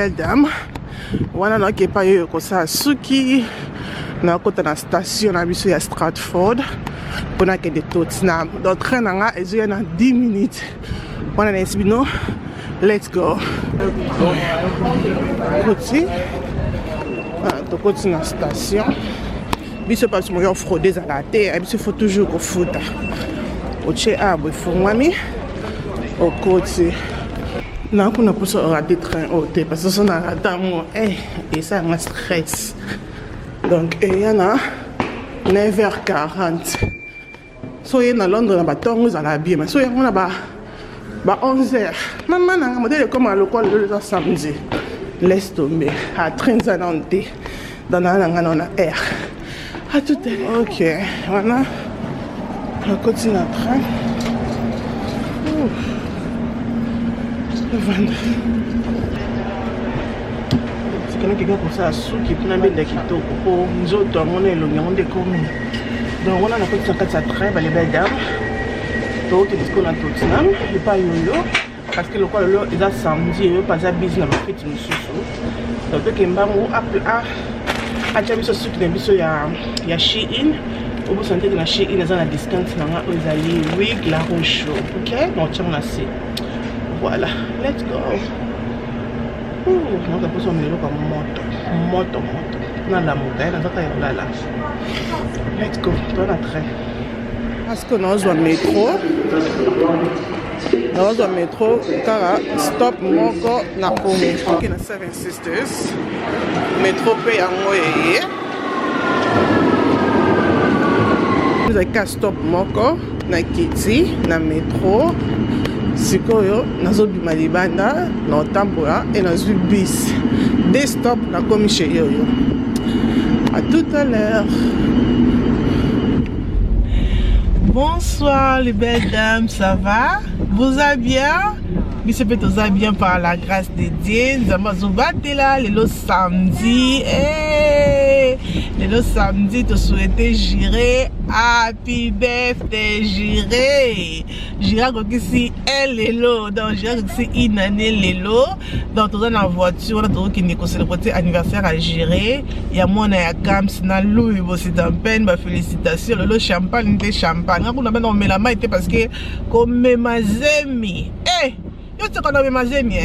belles dames. Wana na ke pa yo ko sa suki na kota na station na biso ya Stratford pour na ke de Tottenham. Donc train nga ezo na 10 minutes. Wana na esbino. Let's go. Koti. To koti na station. Biso pas mo yo frauder à la terre, biso faut toujours ko futa. O che abo fungwami. O koti. Na kuna poso rater train hôtel parce que son arrêta moi et ça m'a stress. Donc il y en a 9h40. So y na Londres na batongo za la bien mais so y on a ba 11h. Maman na modèle comme à l'école le samedi. Laisse tomber à 13h dans la air. À tout à l'heure. OK, voilà. On continue le train. C'est quelqu'un qui a comme ça sous qui peut n'amener des kitoko pour nous autres on est le on est comme donc on a fait ça quand ça traîne les belles dames donc ils disent qu'on a Tottenham et pas yo parce que le quoi là ils a samedi eux pas à business na fête nous sous donc que mbango a déjà mis ce sucre dans biso ya Shein au bout santé de la Shein ils ont la discount na aux alliés wig la roche OK donc tiens là c'est voilà, let's go. On a posé un vélo comme moto. Dans la montagne, on a là. Let's go, dans la train. Parce que nous avons un métro. Nous avons un métro, car stop moko na komi. Ok, na Seven Sisters. Métro paye à moi. Nous avons un stop moko na Kiti, na métro. Sikoyo nazobima libanda na otambola et nazwi bis des stop na komi chez yoyo. À tout à l'heure. Bonsoir les belles dames, ça va? Vous allez bien? Vous allez bien par la grâce de Dieu. Nous avons battu là le samedi. Le samedi, tu souhaitais gérer. Happy birthday, Jiré. Jiré, si elle est là. Donc, Jiré, si une année, elle est là. Donc, tu es dans la voiture, tu es qui célébrer anniversaire à Jiré. Il y a moi, il y a Cam, c'est Louis, c'est un peine, félicitations. Le champagne, était champagne. On a mis la main, parce que, comme ma zemi. Yo te connais ma zemi,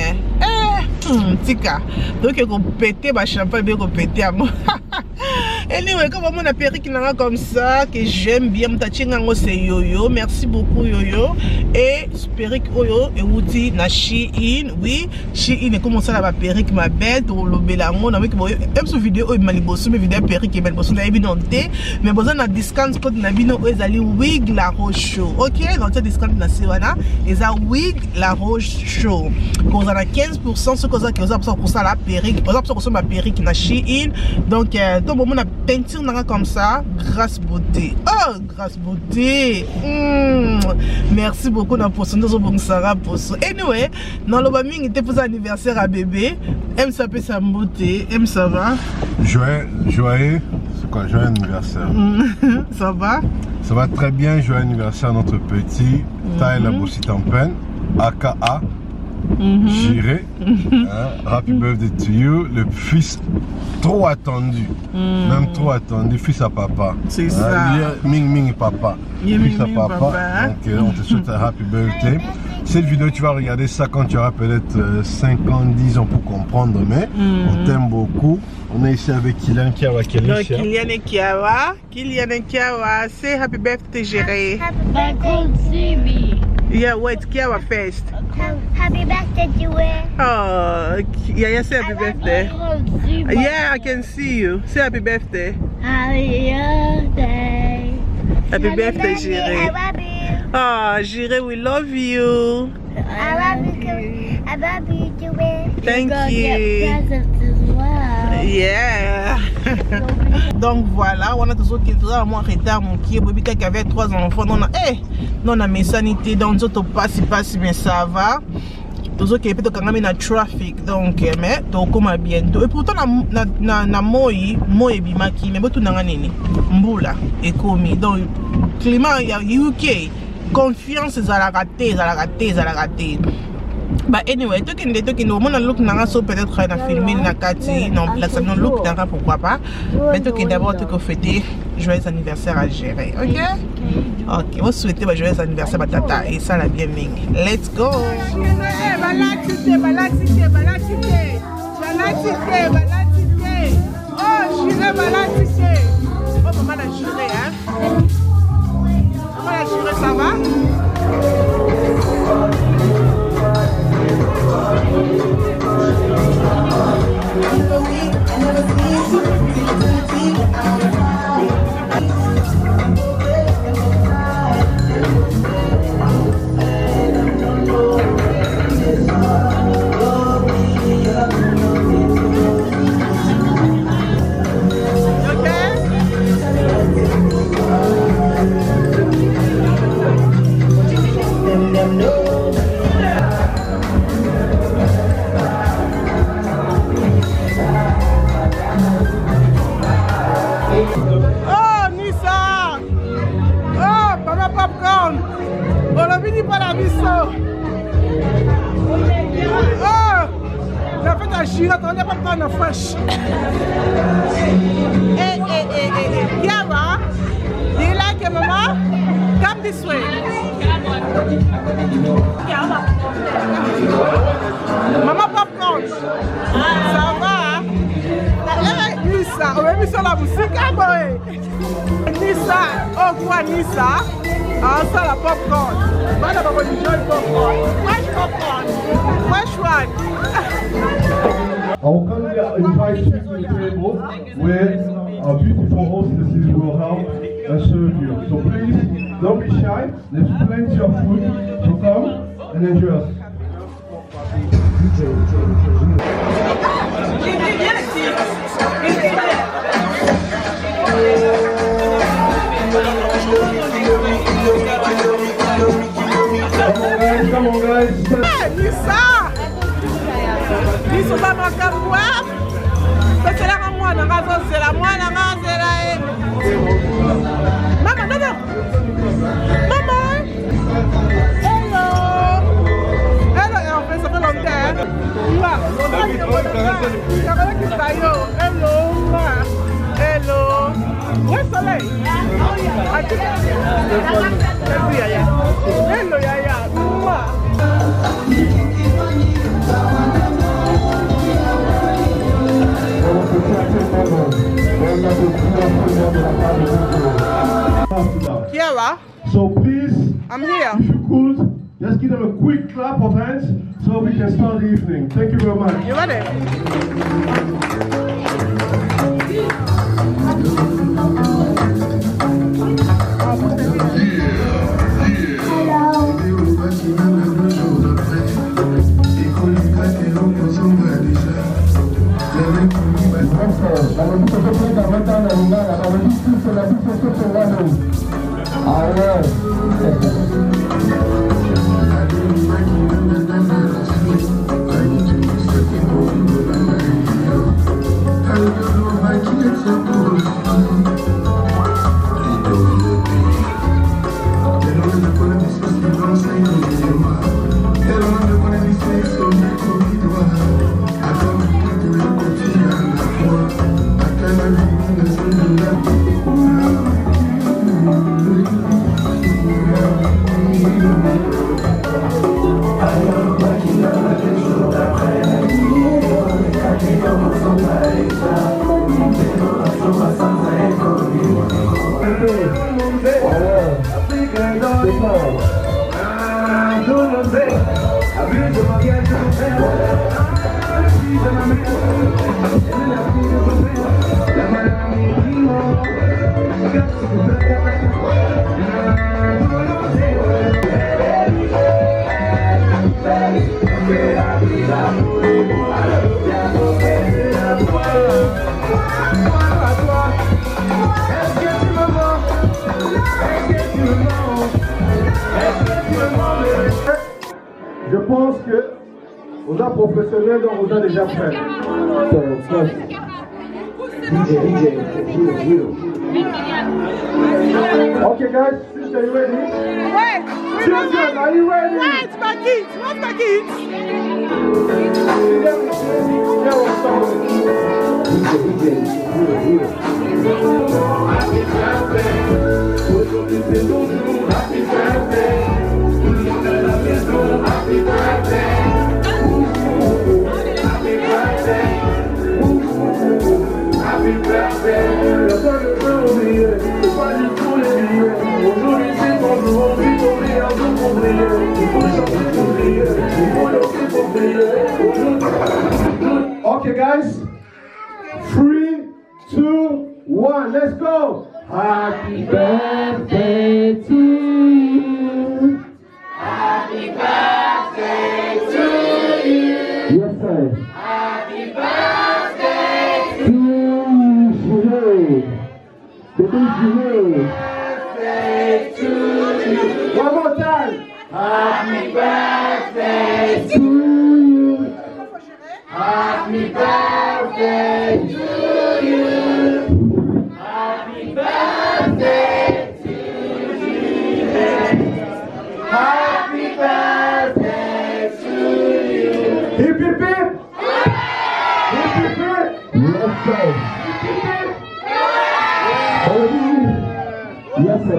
tika. Donc, il faut péter ma champagne, il faut péter à moi. Anyway, comme on a perruque comme ça, que j'aime bien, c'est Yoyo. Merci beaucoup, Yoyo. Et perruque Yoyo, et vous dites, na Shein, oui, Shein, et comment ça, la perruque, ma belle, pour le bélango, on a vu que même sur vidéo, il m'a dit, mes vidéos perruque, mais bon, on a évidemment, mais bon, on a discount, quand on a vu, ils allaient wig la roche show. Ok, donc, ça discount, na Siwana, ils ont wig la roche show. Quand on a 15%, ce qu'on a, qui ont pour ça, la perruque, on a pour ça, ma perruque, na Shein. Donc, tout le monde a peinture comme ça, grâce beauté. Oh, grâce beauté. Merci beaucoup pour ce bon Sarah pour ça. Anyway, dans le baming était pour anniversaire à bébé. Elle s'appelle sa beauté. Elle ça va? Joyeux. C'est quoi, joyeux anniversaire. Ça va? Ça va très bien. Joyeux anniversaire à notre petit Tyler Bossitampen, aka Jiré. Happy birthday to you, le fils trop attendu, même trop attendu, fils à papa. C'est ça. Ming papa. Fils à papa. Donc on te souhaite un happy birthday. Cette vidéo, tu vas regarder ça quand tu auras peut-être 5 ans, 10 ans pour comprendre, mais on t'aime beaucoup. On est ici avec Kylian Kiawa. Kylian et Kiawa. Kylian et Kiawa, say happy birthday, Jiré. Happy birthday, Zibi. Yeah, wait, Kiawa first. Happy birthday, Joey. Oh, yeah, say happy birthday. Yeah, I can see you. Say happy birthday. Happy birthday. Happy birthday, Jiré. I love you. Oh, Jiré, we love you. I love you. I love you, Joey. Thank you. Get presents as well. Yeah. Donc voilà, on a toujours qui est moins retard, mon qui est avait 3 enfants. Non, on a mes sanités, donc tout passe, mais ça va. Toujours qui est peut-être quand même dans trafic, donc mais tout comme bientôt. Et pourtant na moi bimaki, mais tout na nini mbula et commis. Donc climat il y a UK, confiance à la raté. But anyway, talking, on a look now, so peut-être on a filmé na kati, non, la salon look d'ara, pourquoi pas. Mais talking d'abord, tu peux fêter joyeux anniversaire à gérer, ok? Ok, on souhaite joyeux anniversaire à tata et ça la bien ming. Let's go! Oh, j'irai balatissé. Oh, maman a juré, hein? Maman a juré, ça va? Fresh. Hey, Kiara, do you like it, Mama? Come this way. Mama popcorn. Ça va? Nissa, on va mettre sur la musique, ah boy. Nissa, oh quoi Nissa? Ah ça la popcorn. Voilà, on va enjoy popcorn. Fresh popcorn. Fresh one. I will kindly invite you to the table where our beautiful hostesses will help and serve you. So please, don't be shy. There's plenty of food, so come and enjoy. Come on guys. Hey, Lisa! Ils pas manquer à boire. C'est la moi, c'est la moi, c'est la. Maman, non. Maman. Hello, on fait ça fait longtemps. Hello. Où est le soleil? Hello, Yaya. Kiara, so please, I'm here. If you could, just give them a quick clap of hands so we can start the evening. Thank you very much. You ready? Je pense que vous êtes professionnels, donc vous êtes déjà prêts. Okay guys, are you ready? Wait! Children, are you ready? Where's my kids? Where's my kids? Okay, guys. 3, 2, 1, let's go. Happy birthday to you. Happy birthday to you. Yes, sir. Happy birthday to you. Happy birthday to you. One more time. Happy birthday to you. Happy birthday to you. Happy birthday to you. Happy birthday to you. Hip hip hip. Hip hip hip. Let's go. Hip hip hip. Yes, sir.